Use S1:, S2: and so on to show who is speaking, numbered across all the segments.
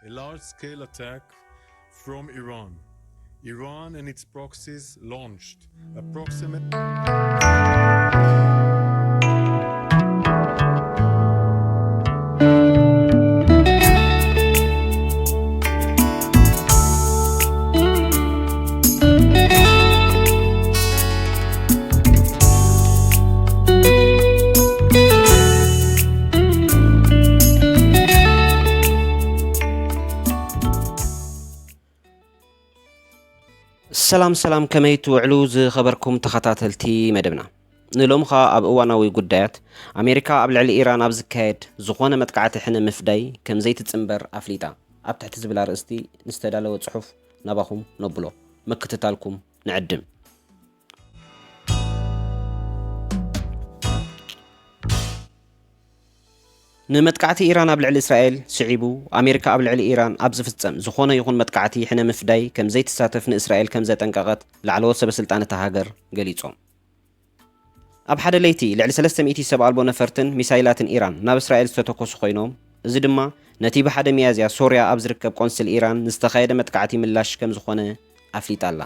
S1: A large-scale attack from Iran. Iran and its proxies launched approximately
S2: ሰላም ከመይ ትውዕሉ ዝኸበርኩም ተኸታተልቲ መደብና ንሎም ኸ ኣብ እዋናዊ ጉዳያት ኣሜሪካ ኣብ ልዕሊ ኢራን ኣብ ዝካየድ ዝኾነ መጥቃዕቲ ሕነ ምፍዳይ ከም ዘይትጽምበር ኣፍሊጣ ኣብ ትሕቲ ዝብል ኣርእስቲ ንዝተዳለወ ጽሑፍ ናባኹም ነብሎ ምክትታልኩም ንዕድም ንመጥቃዕቲ ኢራን ኣብ ልዕሊ እስራኤል ስዒቡ ኣሜሪካ ኣብ ልዕሊ ኢራን ኣብ ዝፍጸም ዝኾነ ይኹን መጥቃዕቲ ሕነ ምፍዳይ ከም ዘይትሳተፍ ንእስራኤል ከም ዘጠንቀቐት ላዕለዎት ሰበስልጣን እታ ሃገር ገሊጾም። ኣብ ሓደ ለይቲ ልዕሊ 300 ሰብ ኣልቦ ነፈርትን ሚሳይላትን ኢራን ናብ እስራኤል ዝተተኮሱ ኮይኖም እዚ ድማ ነቲ ብሓደ ሚያዝያ ሶርያ ኣብ ዝርከብ ቆንስል ኢራን ንዝተኻየደ መጥቃዕቲ ምላሽ ከም ዝኾነ ኣፍሊጣ ኣላ።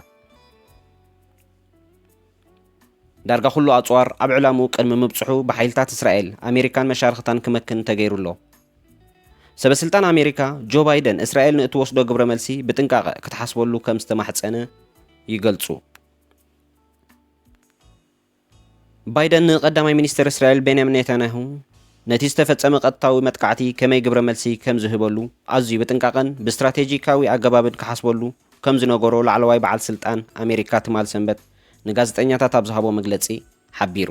S2: ዳርጋ ኩሉ ኣጽዋር ኣብ ዕላሙ ቅድሚ ምብጽሑ ብሓይልታት እስራኤል ኣሜሪካን መሻርክታን ክመክን ተገይሩሎ። ሰበስልጣን ኣሜሪካ ጆ ባይደን እስራኤል ንእትወስዶ ግብረ መልሲ ብጥንቃቐ ክትሓስበሉ ከም ዝተማሕፀነ ይገልጹ። ባይደን ንቀዳማይ ሚኒስትር እስራኤል ቤንያሚን ኔታንያሁ ነቲ ዝተፈጸመ ቀጥታዊ መጥቃዕቲ ከመይ ግብረ መልሲ ከም ዝህበሉ ኣዝዩ ብጥንቃቐን ብስትራቴጂካዊ ኣገባብን ክሓስበሉ ከም ዝነገሮ ላዕለዋይ በዓል ስልጣን ኣሜሪካ ትማል ሰንበት ንጋዜጠኛታት ኣብ ዝሃቦ መግለጺ ሓቢሩ።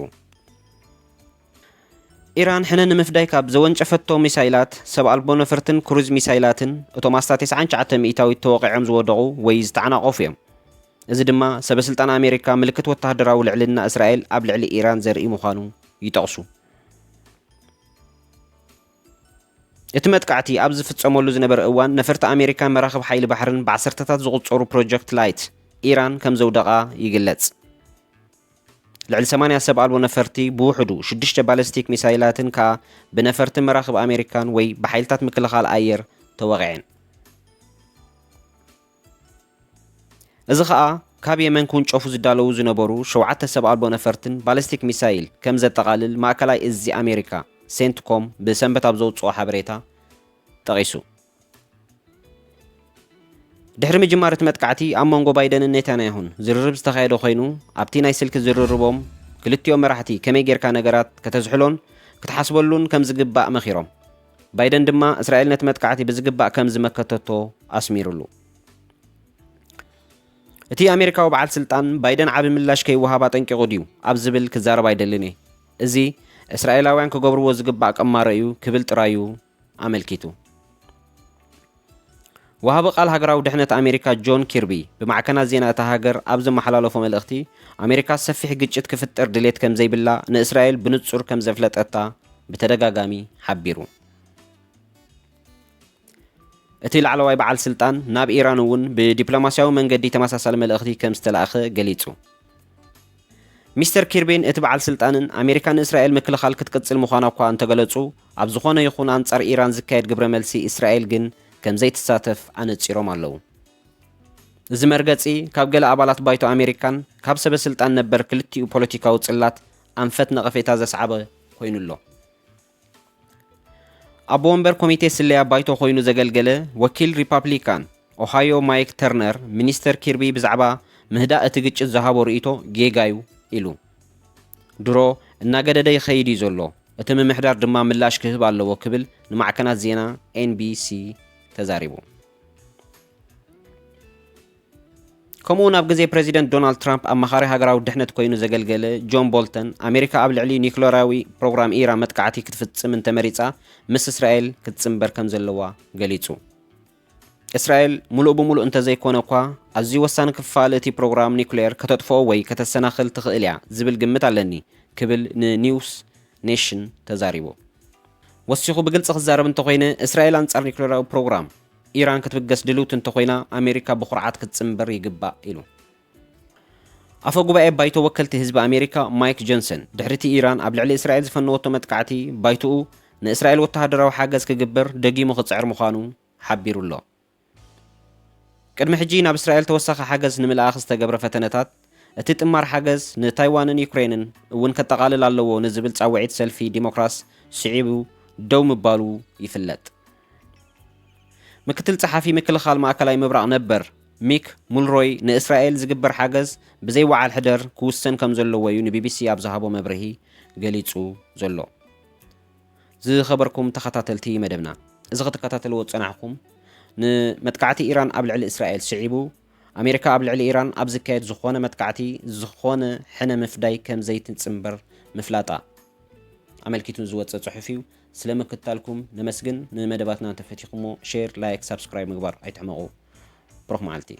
S2: ኢራን ሕነ ንምፍዳይ ካብ ዘወንጨፈቶ ሚሳይላት ሰብ ኣልቦ ነፈርትን ክሩዝ ሚሳይላትን እቶም ኣስታት 99 ሚእታዊት ተወቂዖም ዝወደቑ ወይ ዝተዓናቐፉ እዮም። እዚ ድማ ሰበስልጣን ኣሜሪካ ምልክት ወተሃደራዊ ልዕልና እስራኤል ኣብ ልዕሊ ኢራን ዘርኢ ምዃኑ ይጠቕሱ። እቲ መጥቃዕቲ ኣብ ዝፍጸመሉ ዝነበረ እዋን ነፈርቲ ኣሜሪካን መራኸቢ ሓይሊ ባሕርን ብዓሰርተታት ዝቝጸሩ ፕሮጀክት ላይት ኢራን ከም ዘውደቓ ይግለጽ። ልዕሊ 80 ሰብ ኣልቦ ነፈርቲ ብውሕዱ 6 ባለስቲክ ሚሳይላትን ከዓ ብነፈርቲ መራኽብ ኣሜሪካን ወይ ብሓይልታት ምክልኻል ኣየር ተወቂዐን። እዚ ከዓ ካብ የመን ክውንጨፉ ዝዳለዉ ዝነበሩ 7 ሰብ ኣልቦ ነፈርትን ባለስቲክ ሚሳይል ከም ዘጠቓልል ማእከላይ እዚ ኣሜሪካ ሴንትኮም ብሰንበት ኣብ ዘውፅኦ ሓበሬታ ጠቒሱ። ድሕሪ ምጅማር እቲ መጥቃዕቲ ኣብ መንጎ ባይደንን ኔታንያሁን ዝርርብ ዝተኻየደ ኮይኑ ኣብቲ ናይ ስልኪ ዝርርቦም ክልቲኦም መራሕቲ ከመይ ጌርካ ነገራት ከተዝሕሎን ክትሓስበሉን ከም ዝግባእ መኺሮም። ባይደን ድማ እስራኤል ነቲ መጥቃዕቲ ብዝግባእ ከም ዝመከተቶ ኣስሚሩሉ። እቲ ኣሜሪካዊ በዓል ስልጣን ባይደን ዓብ ምላሽ ከይወሃባ ጠንቂቑ ድዩ ኣብ ዝብል ክዛረብ ኣይደልን እየ። እዚ እስራኤላውያን ክገብርዎ ዝግባእ ቀማረ እዩ ክብል ጥራዩ ኣመልኪቱ። ወሃቢ ቃል ሃገራዊ ድሕነት ኣሜሪካ ጆን ኪርቢ ብማዕከናት ዜና እታ ሃገር ኣብ ዘመሓላለፎ መልእኽቲ ኣሜሪካ ሰፊሕ ግጭት ክፍጠር ድሌት ከም ዘይብላ ንእስራኤል ብንጹር ከም ዘፍለጠታ ብተደጋጋሚ ሓቢሩ። እቲ ላዕለዋይ በዓል ስልጣን ናብ ኢራን እውን ብዲፕሎማስያዊ መንገዲ ተመሳሳሊ መልእኽቲ ከም ዝተላእኸ ገሊጹ። ሚስተር ኪርቢን እቲ በዓል ስልጣንን ኣሜሪካ ንእስራኤል ምክልኻል ክትቅጽል ምዃና እኳ እንተገለጹ ኣብ ዝኾነ ይኹን ኣንጻር ኢራን ዝካየድ ግብረ መልሲ እስራኤል ግን ከም ዘይትሳተፍ ኣነጺሮም ኣለዉ። እዚ መርገጺ ካብ ገለ ኣባላት ባይቶ ኣሜሪካን ካብ ሰበስልጣን ነበር ክልቲኡ ፖለቲካዊ ጽላት ኣንፈት ነቐፌታ ዘስዓበ ኮይኑሎ። ኣብ ወንበር ኮሚቴ ስለያ ባይቶ ኮይኑ ዘገልገለ ወኪል ሪፓብሊካን ኦሃዮ ማይክ ተርነር ሚኒስተር ኪርቢ ብዛዕባ ምህዳእ እቲ ግጭት ዝሃቦ ርእይቶ ጌጋዩ ኢሉ ድሮ እናገደደ ይኸይድ እዩ ዘሎ እቲ ምምሕዳር ድማ ምላሽ ክህብ ኣለዎ ክብል ንማዕከናት ዜና ኤንቢሲ ተዛሪቡ። ከምኡውን ኣብ ግዜ ፕሬዚደንት ዶናልድ ትራምፕ ኣማኻሪ ሃገራዊ ድሕነት ኮይኑ ዘገልገለ ጆን ቦልተን ኣሜሪካ ኣብ ልዕሊ ኒክሌራዊ ፕሮግራም ኢራን መጥቃዕቲ ክትፍጽም እንተመሪጻ ምስ እስራኤል ክትጽምበር ከም ዘለዋ ገሊጹ። እስራኤል ሙሉእ ብሙሉእ እንተዘይኮነ እኳ ኣዝዩ ወሳኒ ክፋል እቲ ፕሮግራም ኒክሌር ከተጥፍኦ ወይ ከተሰናኽል ትኽእል እያ ዝብል ግምት ኣለኒ ክብል ንኒውስ ኔሽን ተዛሪቡ። ወሲኹ ብግልጽ ክዛረብ እንተኾይነ እስራኤል አንጻር ኒክሌራዊ ፕሮግራም ኢራን ክትብገስ ድልውት እንተኾይና ኣሜሪካ ብኹርዓት ክትጽምበር ይግባእ ኢሉ። ኣፈ ጉባኤ ባይቶ ወከልቲ ህዝቢ ኣሜሪካ ማይክ ጆንሰን ድሕሪቲ ኢራን ኣብ ልዕሊ እስራኤል ዝፈነወቶ መጥቃዕቲ ባይቶኡ ንእስራኤል ወተሃደራዊ ሓገዝ ክግበር ደጊሙ ክጽዕር ምዃኑ ሓቢሩ ኣሎ ቅድሚ ሕጂ ናብ እስራኤል ተወሳኺ ሓገዝ ንምልኣኽ ዝተገብረ ፈተነታት እቲ ጥማር ሓገዝ ንታይዋንን ዩክሬንን እውን ከጠቓልል ኣለዎ ንዝብል ጻውዒት ሰልፊ ዲሞክራስ ስዒቡ ደው ምባሉ ይፍለጥ ምክትል ጸሓፊ ምክልኻል ማእከላይ ምብራቕ ነበር ሚክ ሙልሮይ ንእስራኤል ዝግበር ሓገዝ ብዘይ ወዓል ሕደር ክውሰን ከም ዘለዎ እዩ ንቢቢሲ ኣብ ዝሃቦ መብርሂ ገሊጹ ዘሎ ዝኸበርኩም ተኸታተልቲ መደብና እዚ ክትከታተልዎ ፀናሕኩም ንመጥቃዕቲ ኢራን ኣብ ልዕሊ እስራኤል ስዒቡ ኣሜሪካ ኣብ ልዕሊ ኢራን ኣብ ዝካየድ ዝኾነ መጥቃዕቲ ዝኾነ ሕነ ምፍዳይ ከም ዘይትጽምበር ምፍላጣ ኣመልኪቱን ዝወፀ ጽሑፍ እዩ ስለምክታልኩም ነመስግን ንመደባትና ተፈቲኹሞ ሼር ላይክ ሰብስክራይብ ምግባር ኣይትሕመቑ ብሩኽ መዓልቲ